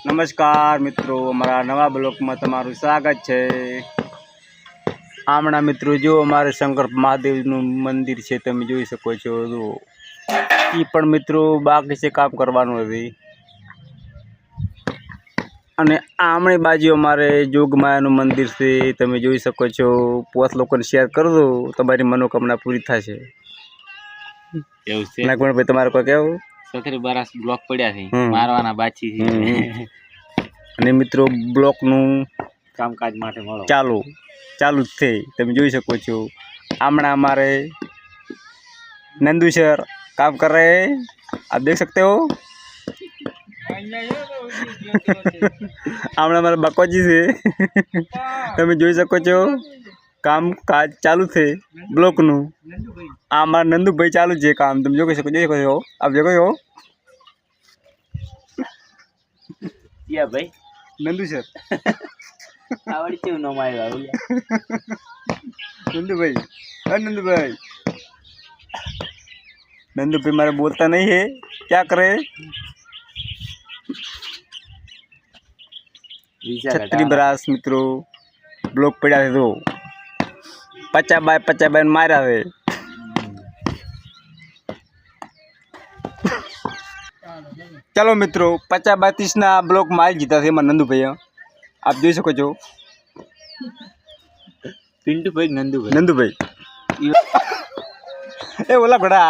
नमस्कार मित्रों, अमरा नवा ब्लॉग में तमारू स्वागत है। आमना मित्रों जो अमारे शंकर महादेव मंदिर है तमे जोई सको छो। ई पण मित्रों बाकी से काम करवानुं हवे अने आमणी बाजू अमारे जोगमायानुं मंदिर से तमे जोई सको छो। 5 लोकोने शेयर कर दो, तमारी मनोकामना पूरी थशे। એવું છે નાગવણ ભાઈ તમારે કોઈ કહેવું? 17 12 બ્લોક પડ્યા છે મારવાના બાકી છે અને મિત્રો બ્લોકનું કામકાજ માટે મળો ચાલુ જ છે। તમે જોઈ શકો છો આમણા हमारे नंदू सर काम कर रहे हैं, आप देख सकते हो। आमણા हमारे बाकोजी से તમે જોઈ શકો છો काम काज चालू थे ब्लॉक नु। आमार नंदू भाई चालू है काम, तुम जोई શકો છો। आप देखो हो या भाई नंदू सर आवड़ी क्यों न मारवा नंदू भाई, नंदू भाई, नंदू भाई मारे बोलता नहीं है, क्या करे। छतरी बरास मित्रों ब्लॉक पड़ा है तो 50 बाय 50 मारा है। चलो मित्रों 50 बाय 30 ना ब्लॉक मार जीता थे मार नंदू भैया, आप જોઈ શકો છો। पिंटू भाई नंदू भाई ए बोला घोड़ा